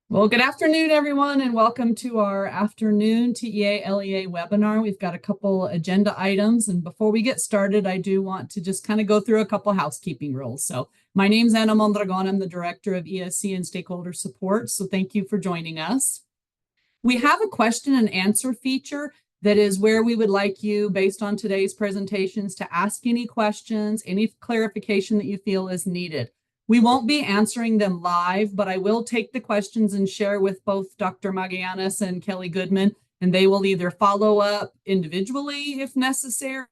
Well, good afternoon, everyone, and welcome to our afternoon TEA LEA webinar. We've got a couple agenda items, and before we get started, I do want to just kind of go through a couple housekeeping rules. So my name's Anna Mondragon. I'm the Director of ESC and Stakeholder Support, so thank you for joining us. We have a question and answer feature that is where we would like you, based on today's presentations, to ask any questions, any clarification that you feel is needed. We won't be answering them live, but I will take the questions and share with both Dr. Magallanes and Kelly Goodman, and they will either follow up individually if necessary,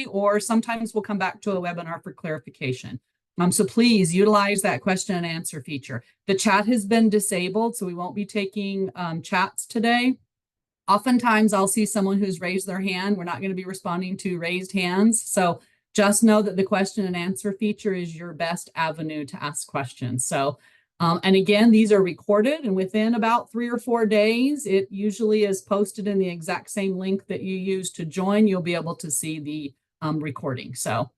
or sometimes we'll come back to a webinar for clarification. So please utilize that question and answer feature. The chat has been disabled, so we won't be taking chats today. Oftentimes I'll see someone who's raised their hand. We're not going to be responding to raised hands. So just know that the question and answer feature is your best avenue to ask questions. So, and again, these are recorded, and within about 3 or 4 days, it usually is posted in the exact same link that you use to join. You'll be able to see the recording. So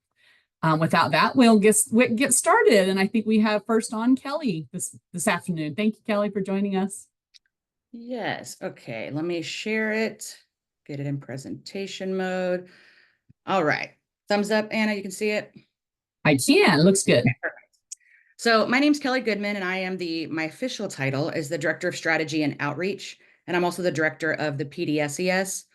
without that, we'll get started. And I think we have first on Kelly this afternoon. Thank you, Kelly, for joining us. Yes. Okay. Let me share it, get it in presentation mode. All right. Thumbs up, Anna. You can see it. I can. It looks good. Okay, perfect. So my name's Kelly Goodman, and I am my official title is the Director of Strategy and Outreach. And I'm also the Director of the PDSES,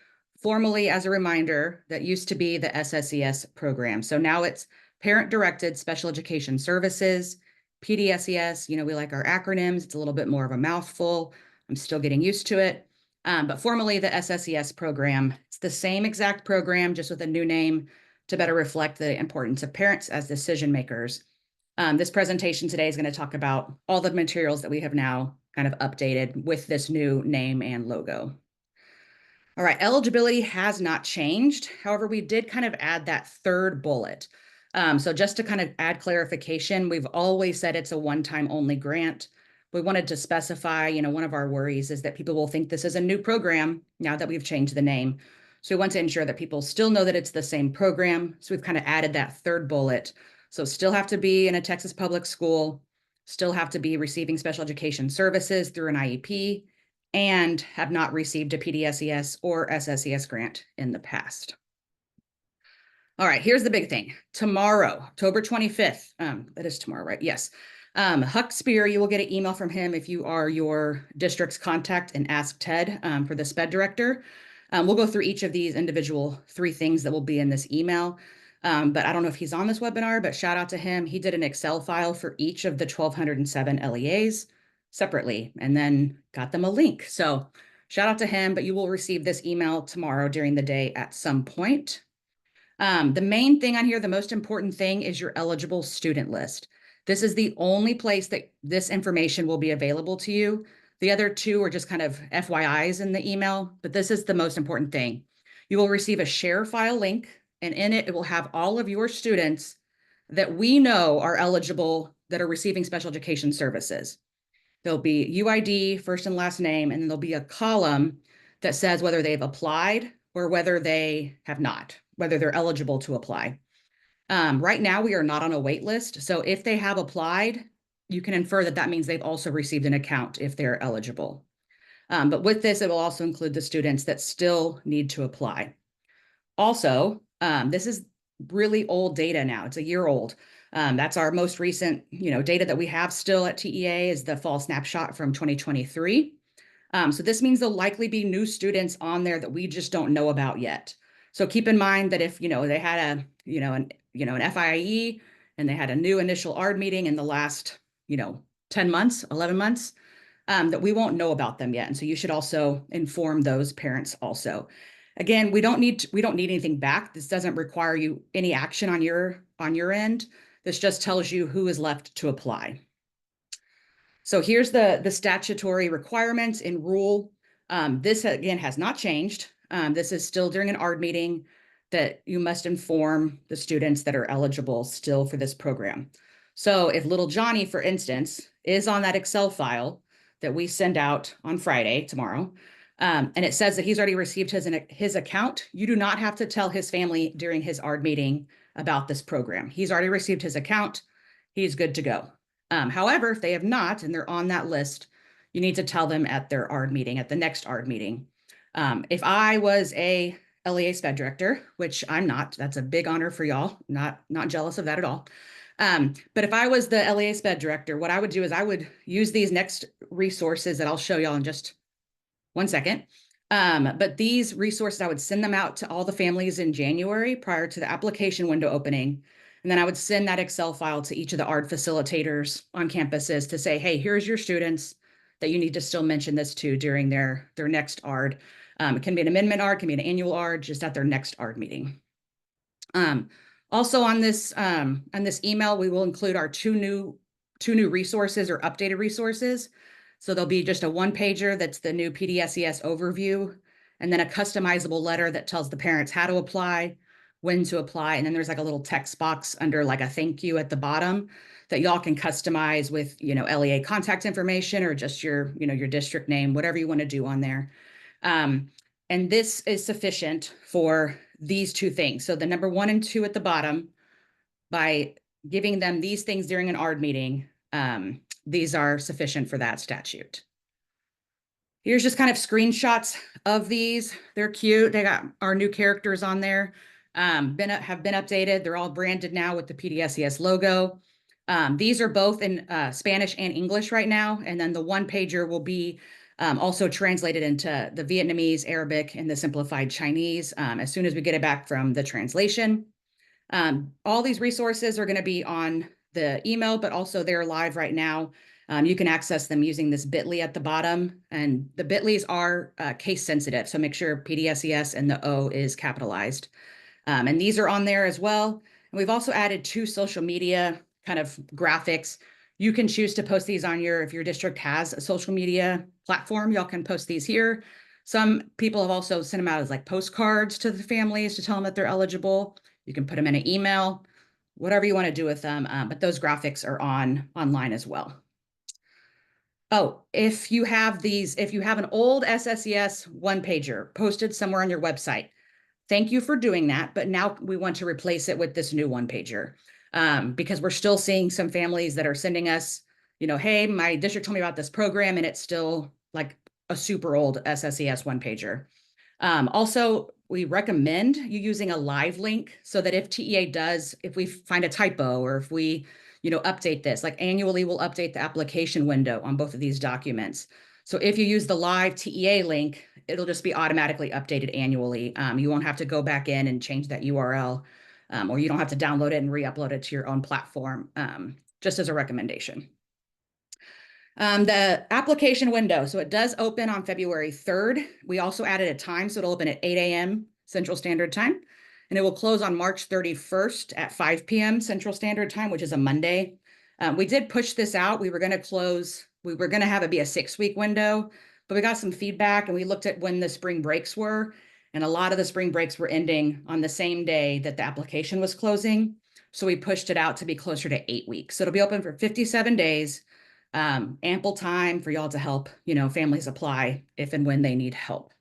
formerly, as a reminder, that used to be the SSES program. So now it's Parent Directed Special Education Services, PDSES. We like our acronyms. It's a little bit more of a mouthful. I'm still getting used to it. But formerly the SSES program. It's the same exact program, just with a new name to better reflect the importance of parents as decision makers. This presentation today is going to talk about all the materials that we have now kind of updated with this new name and logo. All right, eligibility has not changed. However, we did kind of add that third bullet. So just to kind of add clarification, we've always said it's a one-time only grant. We wanted to specify, one of our worries is that people will think this is a new program now that we've changed the name. So we want to ensure that people still know that it's the same program. So we've kind of added that third bullet. So still have to be in a Texas public school, still have to be receiving special education services through an IEP, and have not received a PDSES or SSES grant in the past. All right, here's the big thing. Tomorrow, October 25th, that is tomorrow, right? Yes. Huck Spear, you will get an email from him if you are your district's contact and Ask TED for the SPED director. We'll go through each of these individual 3 things that will be in this email. But I don't know if he's on this webinar, but shout out to him. He did an Excel file for each of the 1,207 LEAs separately and then got them a link. So shout out to him, but you will receive this email tomorrow during the day at some point. The main thing on here, the most important thing, is your eligible student list. This is the only place that this information will be available to you. The other 2 are just kind of FYIs in the email, but this is the most important thing. You will receive a share file link, and in it, it will have all of your students that we know are eligible that are receiving special education services. There'll be UID, first and last name, and then there'll be a column that says whether they've applied or whether they have not, whether they're eligible to apply. Right now, we are not on a wait list. So if they have applied, you can infer that that means they've also received an account if they're eligible. But with this, it will also include the students that still need to apply. Also, this is really old data now. It's a year old. That's our most recent, data that we have still at TEA is the fall snapshot from 2023. So this means there'll likely be new students on there that we just don't know about yet. So keep in mind that if, they had an FIE and they had a new initial ARD meeting in the last, 10 months, 11 months, that we won't know about them yet. And so you should also inform those parents also. Again, we don't need anything back. This doesn't require you any action on your end. This just tells you who is left to apply. So here's the statutory requirements in rule. This again has not changed. This is still during an ARD meeting that you must inform the students that are eligible still for this program. So if little Johnny, for instance, is on that Excel file that we send out on Friday, tomorrow, and it says that he's already received his account, you do not have to tell his family during his ARD meeting about this program. He's already received his account. He's good to go. However, if they have not and they're on that list, you need to tell them at their ARD meeting, at the next ARD meeting. If I was a LEA SPED director, which I'm not, that's a big honor for y'all, not jealous of that at all. But if I was the LEA SPED director, what I would do is I would use these next resources that I'll show y'all in just one second. But these resources, I would send them out to all the families in January prior to the application window opening. And then I would send that Excel file to each of the ARD facilitators on campuses to say, hey, here's your students that you need to still mention this to during their next ARD. It can be an amendment ARD, can be an annual ARD, just at their next ARD meeting. Also on this email, we will include our two new resources or updated resources. So there'll be just a one-pager that's the new PDSES overview, and then a customizable letter that tells the parents how to apply, when to apply, and then there's like a little text box under like a thank you at the bottom that y'all can customize with, LEA contact information or just your district name, whatever you want to do on there. And this is sufficient for these two things. So the number 1 and 2 at the bottom, by giving them these things during an ARD meeting, these are sufficient for that statute. Here's just kind of screenshots of these. They're cute. They got our new characters on there. Have been updated. They're all branded now with the PDSES logo. These are both in Spanish and English right now. And then the one pager will be also translated into the Vietnamese, Arabic, and the simplified Chinese as soon as we get it back from the translation. All these resources are going to be on the email, but also they're live right now. You can access them using this bit.ly at the bottom, and the bit.lys are case sensitive. So make sure PDSES and the O is capitalized. And these are on there as well. And we've also added 2 social media kind of graphics. You can choose to post these on if your district has a social media platform, y'all can post these here. Some people have also sent them out as like postcards to the families to tell them that they're eligible. You can put them in an email, whatever you want to do with them. But those graphics are online as well. Oh, if you have an old SSES one pager posted somewhere on your website, thank you for doing that. But now we want to replace it with this new one pager because we're still seeing some families that are sending us, hey, my district told me about this program and it's still like a super old SSES one pager. Also, we recommend you using a live link so that if we find a typo or if we, update this, like annually, we'll update the application window on both of these documents. So if you use the live TEA link, it'll just be automatically updated annually. You won't have to go back in and change that URL, or you don't have to download it and re-upload it to your own platform, just as a recommendation. The application window, so it does open on February 3rd. We also added a time, so it'll open at 8 a.m. Central Standard Time, and it will close on March 31st at 5 p.m. Central Standard Time, which is a Monday. We did push this out. We were going to have it be a 6-week window, but we got some feedback and we looked at when the spring breaks were, and a lot of the spring breaks were ending on the same day that the application was closing. So we pushed it out to be closer to 8 weeks. So it'll be open for 57 days. Ample time for y'all to help, families apply if and when they need help.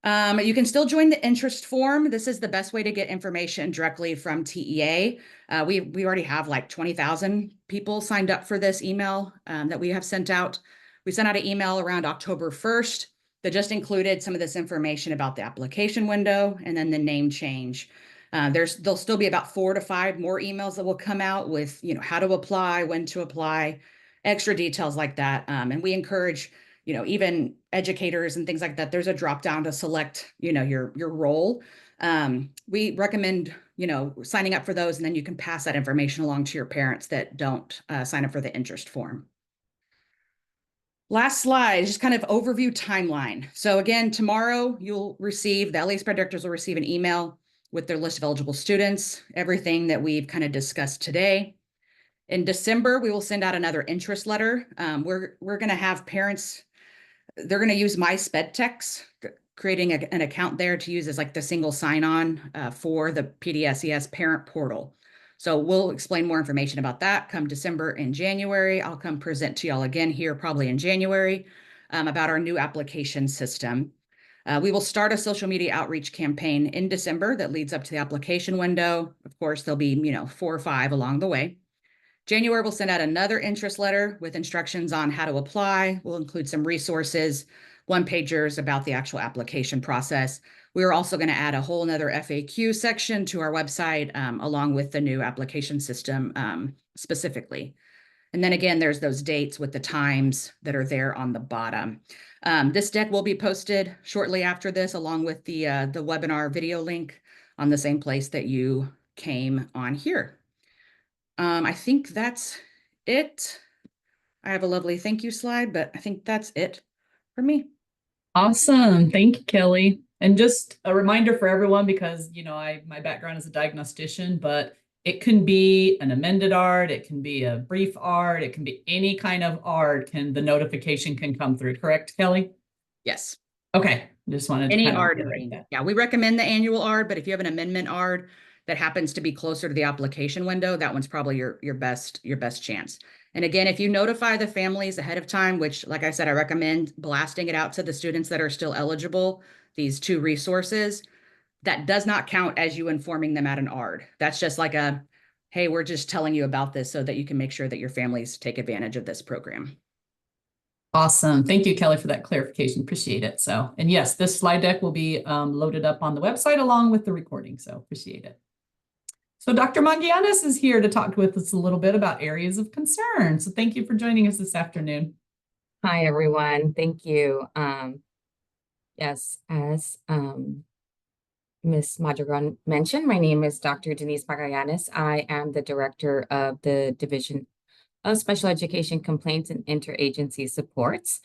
You can still join the interest form. This is the best way to get information directly from TEA. We already have like 20,000 people signed up for this email that we have sent out. We sent out an email around October 1st that just included some of this information about the application window and then the name change. There'll still be about 4 to 5 more emails that will come out with, how to apply, when to apply, extra details like that. And we encourage, even educators and things like that. There's a drop down to select, your role. We recommend, signing up for those, and then you can pass that information along to your parents that don't sign up for the interest form. Last slide, just kind of overview timeline. So again, tomorrow the LEA SPED directors will receive an email with their list of eligible students, everything that we've kind of discussed today. In December, we will send out another interest letter. We're going to have parents, they're going to use My SpedTex, creating an account there to use as like the single sign-on for the PDSES parent portal. So we'll explain more information about that come December and January. I'll come present to y'all again here probably in January about our new application system. We will start a social media outreach campaign in December that leads up to the application window. Of course, there'll be, 4 or 5 along the way. January, we'll send out another interest letter with instructions on how to apply. We'll include some resources, one-pagers about the actual application process. We are also going to add a whole nother FAQ section to our website, along with the new application system specifically. And then again, there's those dates with the times that are there on the bottom. This deck will be posted shortly after this, along with the webinar video link on the same place that you came on here. I think that's it. I have a lovely thank you slide, but I think that's it for me. Awesome. Thank you, Kelly. And just a reminder for everyone, because, you know, my background is a diagnostician, but it can be an amended ARD, it can be a brief ARD, it can be any kind of ARD, the notification can come through, correct, Kelly? Yes. Okay. Just wanted to Any kind of ARD reiterate meeting. that. Yeah, we recommend the annual ARD, but if you have an amendment ARD that happens to be closer to the application window, that one's probably your best chance. And again, if you notify the families ahead of time, which, like I said, I recommend blasting it out to the students that are still eligible, these 2 resources, that does not count as you informing them at an ARD. That's just like a, hey, we're just telling you about this so that you can make sure that your families take advantage of this program. Awesome. Thank you, Kelly, for that clarification. Appreciate it. So, and yes, this slide deck will be loaded up on the website along with the recording. So appreciate it. So Dr. Mangianis is here to talk with us a little bit about areas of concern. So thank you for joining us this afternoon. Hi, everyone. Thank you. Yes, as Ms. Madrigal mentioned, my name is Dr. Denise Magallanes. I am the director of the Division of Special Education Complaints and Interagency Supports,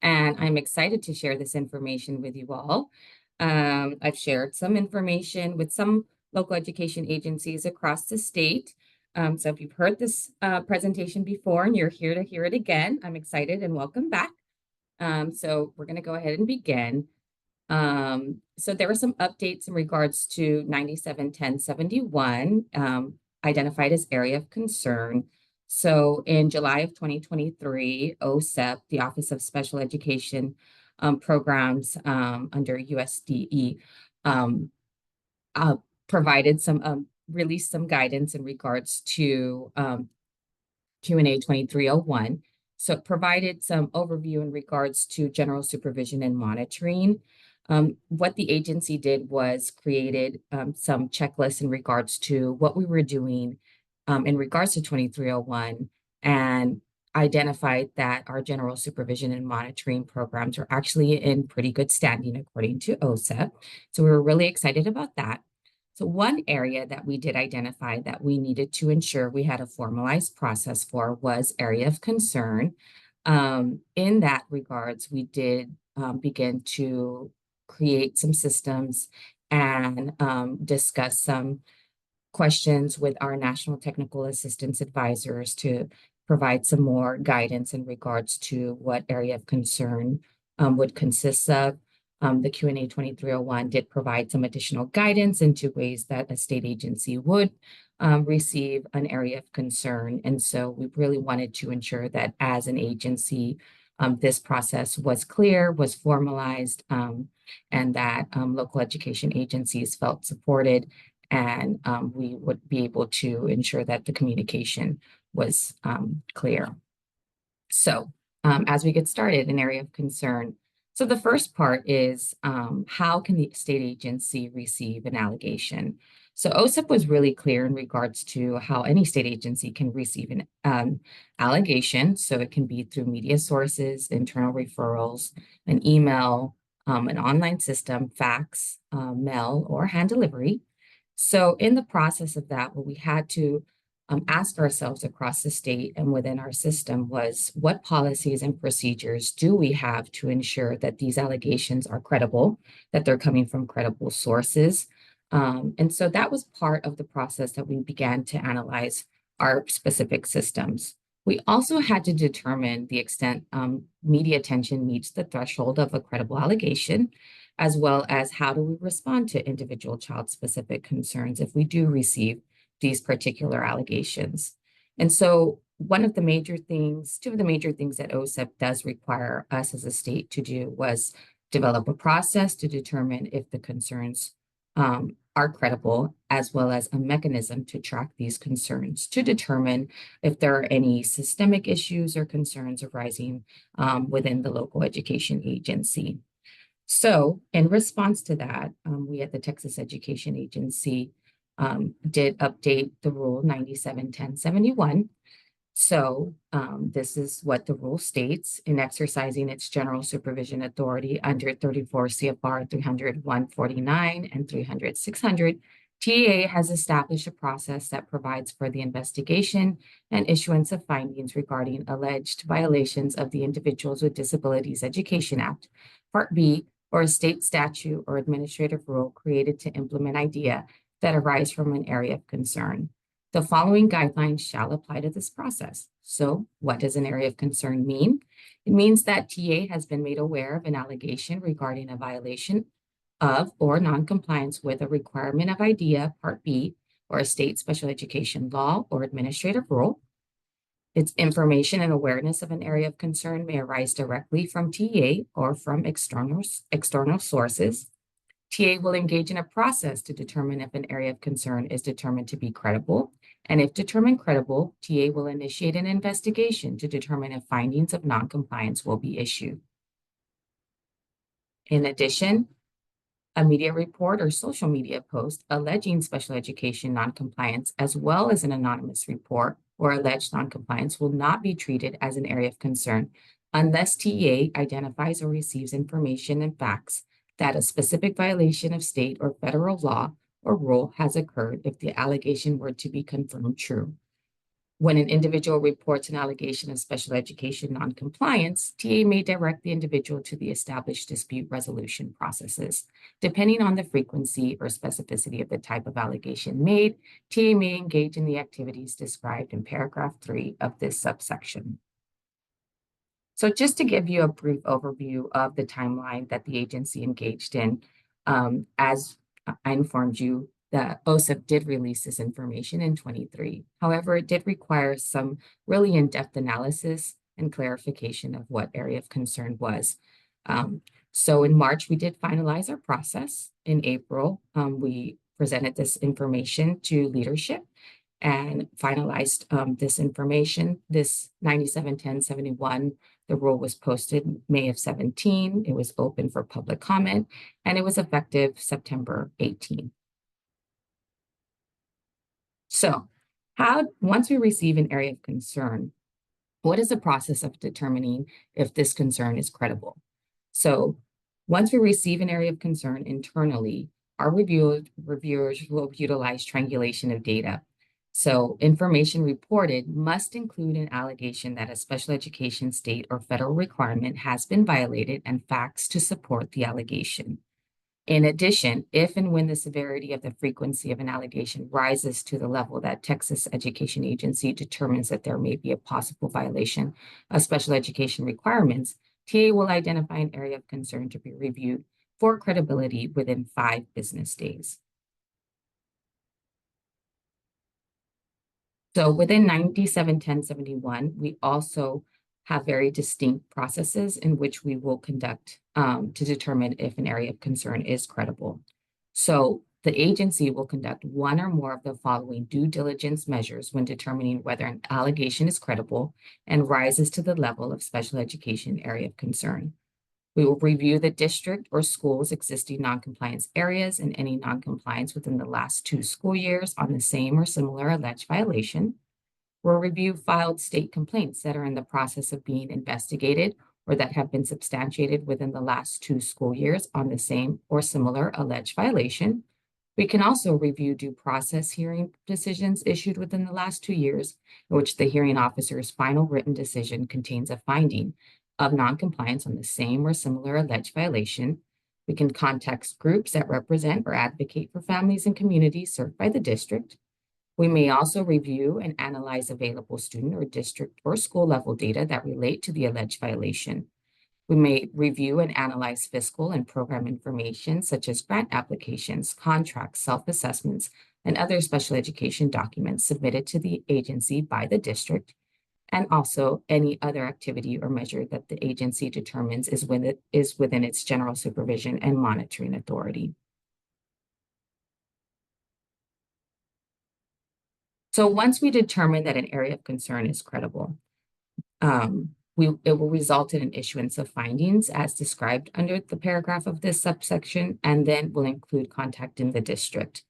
and I'm excited to share this information with you all. I've shared some information with some local education agencies across the state. So if you've heard this presentation before and you're here to hear it again, I'm excited and welcome back. So we're going to go ahead and begin. So there were some updates in regards to 971071, identified as area of concern. So in July of 2023, OSEP, the Office of Special Education Programs under USDE, provided some, released some guidance in regards to Q&A 2301. So it provided some overview in regards to general supervision and monitoring. What the agency did was created some checklists in regards to what we were doing in regards to 2301, and identified that our general supervision and monitoring programs are actually in pretty good standing according to OSEP. So we were really excited about that. So one area that we did identify that we needed to ensure we had a formalized process for was area of concern. In that regards, we did begin to create some systems and discuss some questions with our National Technical Assistance Advisors to provide some more guidance in regards to what area of concern would consist of. The Q&A 2301 did provide some additional guidance into ways that a state agency would receive an area of concern. And so we really wanted to ensure that as an agency, this process was clear, was formalized, and that local education agencies felt supported, and we would be able to ensure that the communication was clear. So as we get started, an area of concern. So the first part is how can the state agency receive an allegation? So OSEP was really clear in regards to how any state agency can receive an allegation. So it can be through media sources, internal referrals, an email, an online system, fax, mail, or hand delivery. So in the process of that, what we had to ask ourselves across the state and within our system was, what policies and procedures do we have to ensure that these allegations are credible, that they're coming from credible sources? And so that was part of the process that we began to analyze our specific systems. We also had to determine the extent media attention meets the threshold of a credible allegation, as well as how do we respond to individual child-specific concerns if we do receive these particular allegations. And so two of the major things that OSEP does require us as a state to do was develop a process to determine if the concerns are credible, as well as a mechanism to track these concerns to determine if there are any systemic issues or concerns arising within the local education agency. So in response to that, we at the Texas Education Agency did update the rule 97-1071. So this is what the rule states: in exercising its general supervision authority under 34 CFR 300-149 and 300-600, TEA has established a process that provides for the investigation and issuance of findings regarding alleged violations of the Individuals with Disabilities Education Act, Part B, or a state statute or administrative rule created to implement IDEA that arise from an area of concern. The following guidelines shall apply to this process. So what does an area of concern mean? It means that TA has been made aware of an allegation regarding a violation of or noncompliance with a requirement of IDEA Part B or a state special education law or administrative rule. Its information and awareness of an area of concern may arise directly from TA or from external sources. TA will engage in a process to determine if an area of concern is determined to be credible, and if determined credible, TA will initiate an investigation to determine if findings of noncompliance will be issued. In addition, a media report or social media post alleging special education noncompliance, as well as an anonymous report or alleged noncompliance, will not be treated as an area of concern unless TA identifies or receives information and facts that a specific violation of state or federal law or rule has occurred if the allegation were to be confirmed true. When an individual reports an allegation of special education noncompliance, TA may direct the individual to the established dispute resolution processes. Depending on the frequency or specificity of the type of allegation made, TA may engage in the activities described in paragraph 3 of this subsection. So just to give you a brief overview of the timeline that the agency engaged in, as I informed you, the OSIP did release this information in 23. However, it did require some really in-depth analysis and clarification of what area of concern was. So in March, we did finalize our process. In April, we presented this information to leadership and finalized this information. This 97-1071, the rule was posted May of 17. It was open for public comment, and it was effective September 18. So once we receive an area of concern, what is the process of determining if this concern is credible? So once we receive an area of concern internally, our reviewers will utilize triangulation of data. So information reported must include an allegation that a special education state or federal requirement has been violated and facts to support the allegation. In addition, if and when the severity of the frequency of an allegation rises to the level that Texas Education Agency determines that there may be a possible violation of special education requirements, TA will identify an area of concern to be reviewed for credibility within 5 business days. So within 97-1071, we also have very distinct processes in which we will conduct to determine if an area of concern is credible. So the agency will conduct one or more of the following due diligence measures when determining whether an allegation is credible and rises to the level of special education area of concern. We will review the district or school's existing noncompliance areas and any noncompliance within the last 2 school years on the same or similar alleged violation. We'll review filed state complaints that are in the process of being investigated or that have been substantiated within the last 2 school years on the same or similar alleged violation. We can also review due process hearing decisions issued within the last 2 years, in which the hearing officer's final written decision contains a finding of noncompliance on the same or similar alleged violation. We can contact groups that represent or advocate for families and communities served by the district. We may also review and analyze available student or district or school level data that relate to the alleged violation. We may review and analyze fiscal and program information such as grant applications, contracts, self-assessments, and other special education documents submitted to the agency by the district, and also any other activity or measure that the agency determines is within its general supervision and monitoring authority. So once we determine that an area of concern is credible, it will result in an issuance of findings as described under the paragraph of this subsection, and then will include contacting the district,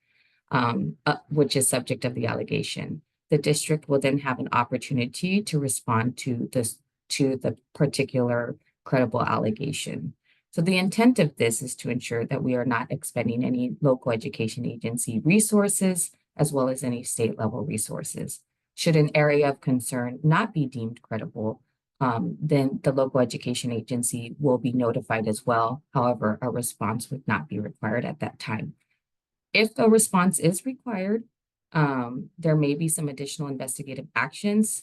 which is subject of the allegation. The district will then have an opportunity to respond to the particular credible allegation. So the intent of this is to ensure that we are not expending any local education agency resources as well as any state level resources. Should an area of concern not be deemed credible, then the local education agency will be notified as well. However, a response would not be required at that time. If a response is required, there may be some additional investigative actions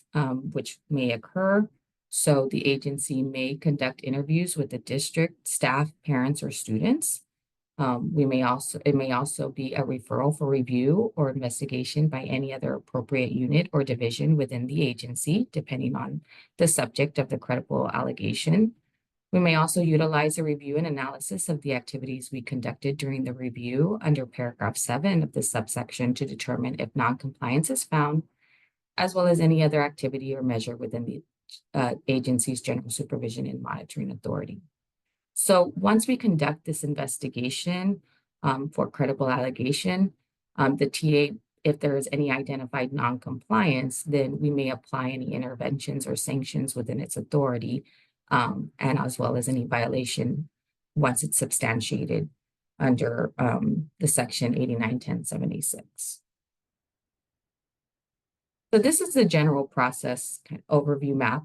which may occur. So the agency may conduct interviews with the district, staff, parents, or students. It may also be a referral for review or investigation by any other appropriate unit or division within the agency, depending on the subject of the credible allegation. We may also utilize a review and analysis of the activities we conducted during the review under paragraph 7 of this subsection to determine if noncompliance is found, as well as any other activity or measure within the agency's general supervision and monitoring authority. So once we conduct this investigation for credible allegation, the TA, if there is any identified noncompliance, then we may apply any interventions or sanctions within its authority, and as well as any violation once it's substantiated under the section 891076. So this is the general process overview map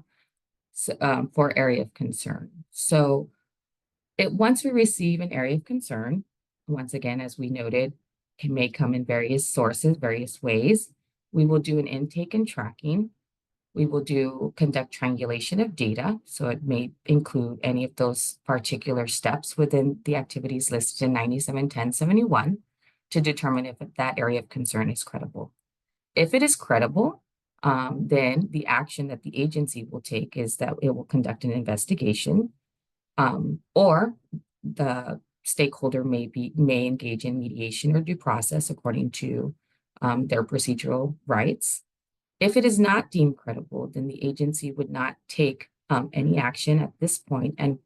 for area of concern. So once we receive an area of concern, once again, as we noted, it may come in various sources, various ways. We will do an intake and tracking. We will conduct triangulation of data. So it may include any of those particular steps within the activities listed in 971071 to determine if that area of concern is credible. If it is credible, then the action that the agency will take is that it will conduct an investigation, or the stakeholder may engage in mediation or due process according to their procedural rights. If it is not deemed credible, then the agency would not take any action at this point, and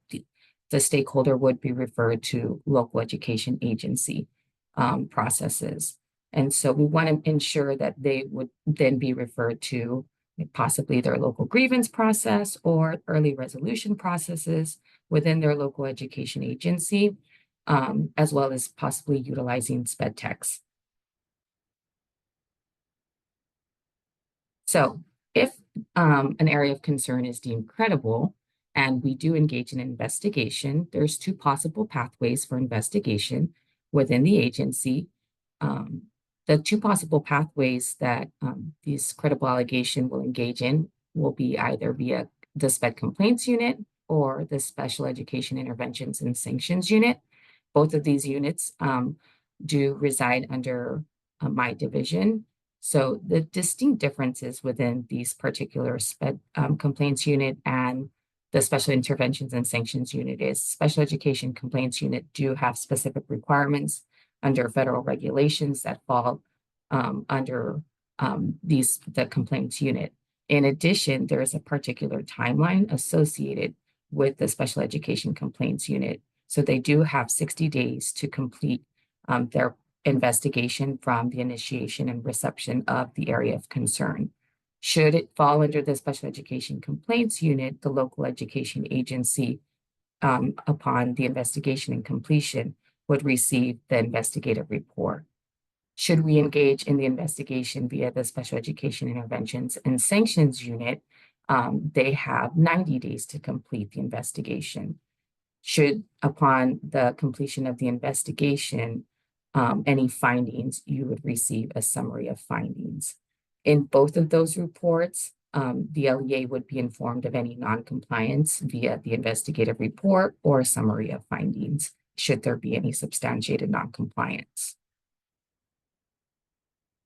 the stakeholder would be referred to local education agency processes. And so we want to ensure that they would then be referred to possibly their local grievance process or early resolution processes within their local education agency, as well as possibly utilizing sped techs. So if an area of concern is deemed credible and we do engage in an investigation, there's two possible pathways for investigation within the agency. The two possible pathways that these credible allegation will engage in will be either via the SPED complaints unit or the special education interventions and sanctions unit. Both of these units do reside under my division. So the distinct differences within these particular SPED complaints unit and the special interventions and sanctions unit is special education complaints unit do have specific requirements under federal regulations that fall under the complaints unit. In addition, there is a particular timeline associated with the special education complaints unit. So they do have 60 days to complete their investigation from the initiation and reception of the area of concern. Should it fall under the special education complaints unit, the local education agency, upon the investigation and completion, would receive the investigative report. Should we engage in the investigation via the special education interventions and sanctions unit, they have 90 days to complete the investigation. Should, upon the completion of the investigation, any findings, you would receive a summary of findings. In both of those reports, the LEA would be informed of any noncompliance via the investigative report or a summary of findings, should there be any substantiated noncompliance.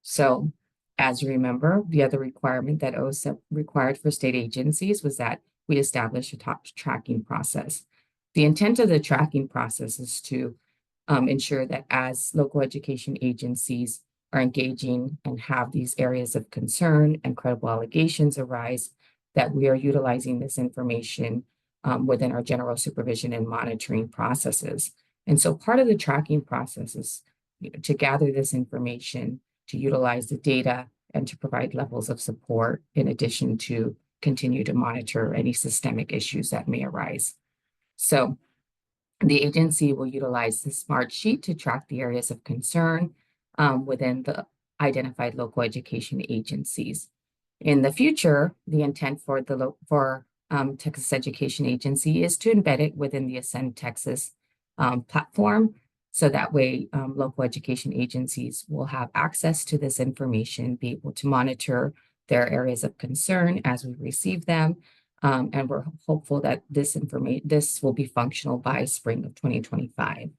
So, as you remember, the other requirement that OSEP required for state agencies was that we establish a top tracking process. The intent of the tracking process is to ensure that as local education agencies are engaging and have these areas of concern and credible allegations arise, that we are utilizing this information within our general supervision and monitoring processes. And so part of the tracking process is, to gather this information, to utilize the data, and to provide levels of support in addition to continue to monitor any systemic issues that may arise. So the agency will utilize the Smart Sheet to track the areas of concern within the identified local education agencies. In the future, the intent for Texas Education Agency is to embed it within the Ascend Texas platform. So that way, local education agencies will have access to this information, be able to monitor their areas of concern as we receive them. And we're hopeful that this will be functional by spring of 2025.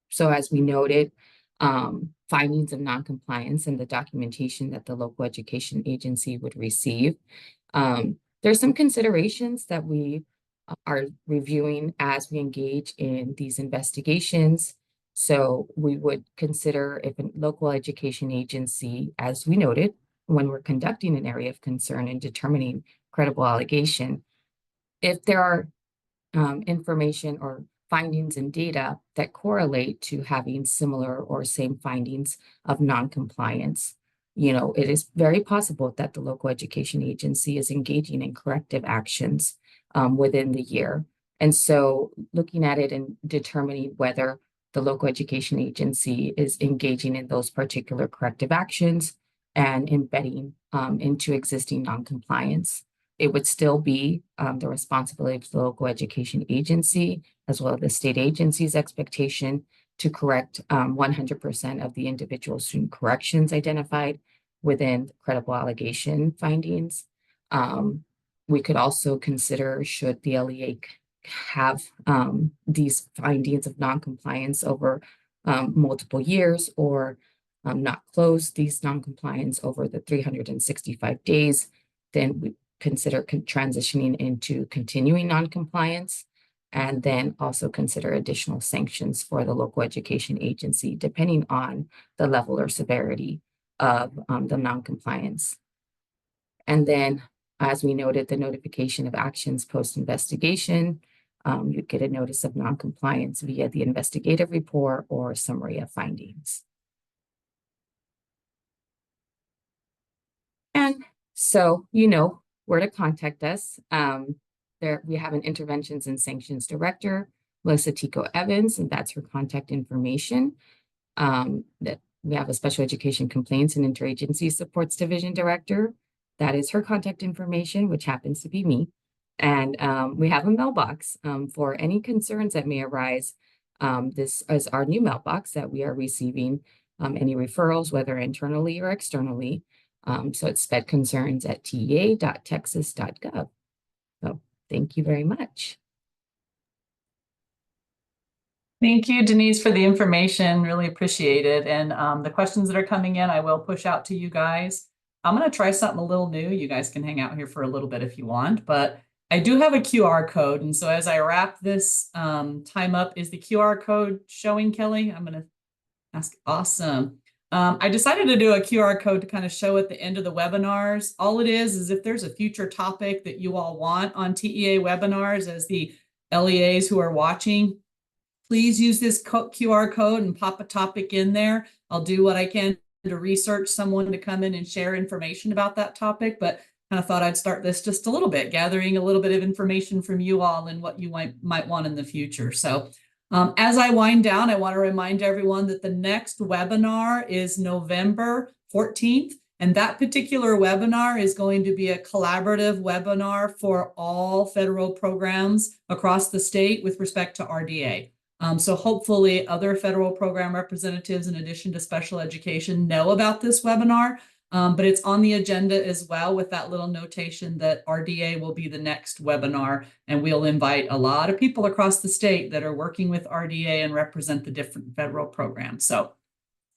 So as we noted, findings of noncompliance and the documentation that the local education agency would receive. There's some considerations that we are reviewing as we engage in these investigations. So we would consider if a local education agency, as we noted, when we're conducting an area of concern and determining credible allegation, if there are information or findings and data that correlate to having similar or same findings of noncompliance, it is very possible that the local education agency is engaging in corrective actions within the year. And so looking at it and determining whether the local education agency is engaging in those particular corrective actions and embedding into existing noncompliance. It would still be the responsibility of the local education agency, as well as the state agency's expectation to correct 100% of the individual student corrections identified within credible allegation findings. We could also consider, should the LEA have these findings of noncompliance over multiple years, or not close these noncompliance over the 365 days, then we consider transitioning into continuing noncompliance, and then also consider additional sanctions for the local education agency, depending on the level or severity of the noncompliance. And then, as we noted, the notification of actions post-investigation, you'd get a notice of noncompliance via the investigative report or summary of findings. And so, where to contact us. We have an Interventions and Sanctions Director, Melissa Tico Evans, and that's her contact information. That we have a Special Education Complaints and Interagency Supports Division Director. That is her contact information, which happens to be me. And we have a mailbox for any concerns that may arise. This is our new mailbox that we are receiving any referrals, whether internally or externally. So it's spedconcerns@tea.texas.gov. So thank you very much. Thank you, Denise, for the information. Really appreciate it. And the questions that are coming in, I will push out to you guys. I'm going to try something a little new. You guys can hang out here for a little bit if you want, but I do have a QR code. And so as I wrap this time up, is the QR code showing, Kelly? I'm going to ask. Awesome. I decided to do a QR code to kind of show at the end of the webinars. All it is if there's a future topic that you all want on TEA webinars as the LEAs who are watching, please use this QR code and pop a topic in there. I'll do what I can to research someone to come in and share information about that topic, but kind of thought I'd start this just a little bit, gathering a little bit of information from you all and what you might want in the future. So as I wind down, I want to remind everyone that the next webinar is November 14th. And that particular webinar is going to be a collaborative webinar for all federal programs across the state with respect to RDA. So hopefully other federal program representatives, in addition to special education, know about this webinar. But it's on the agenda as well, with that little notation that RDA will be the next webinar, and we'll invite a lot of people across the state that are working with RDA and represent the different federal programs. So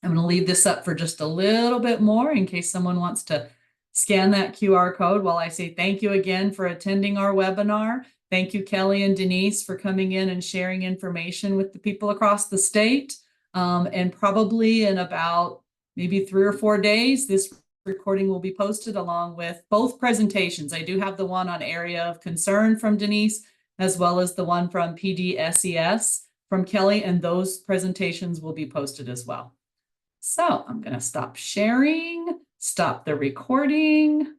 I'm going to leave this up for just a little bit more in case someone wants to scan that QR code while I say thank you again for attending our webinar. Thank you, Kelly and Denise, for coming in and sharing information with the people across the state. And probably in about maybe 3 or 4 days, this recording will be posted along with both presentations. I do have the one on area of concern from Denise, as well as the one from PDSES from Kelly, and those presentations will be posted as well. So I'm going to stop sharing, stop the recording.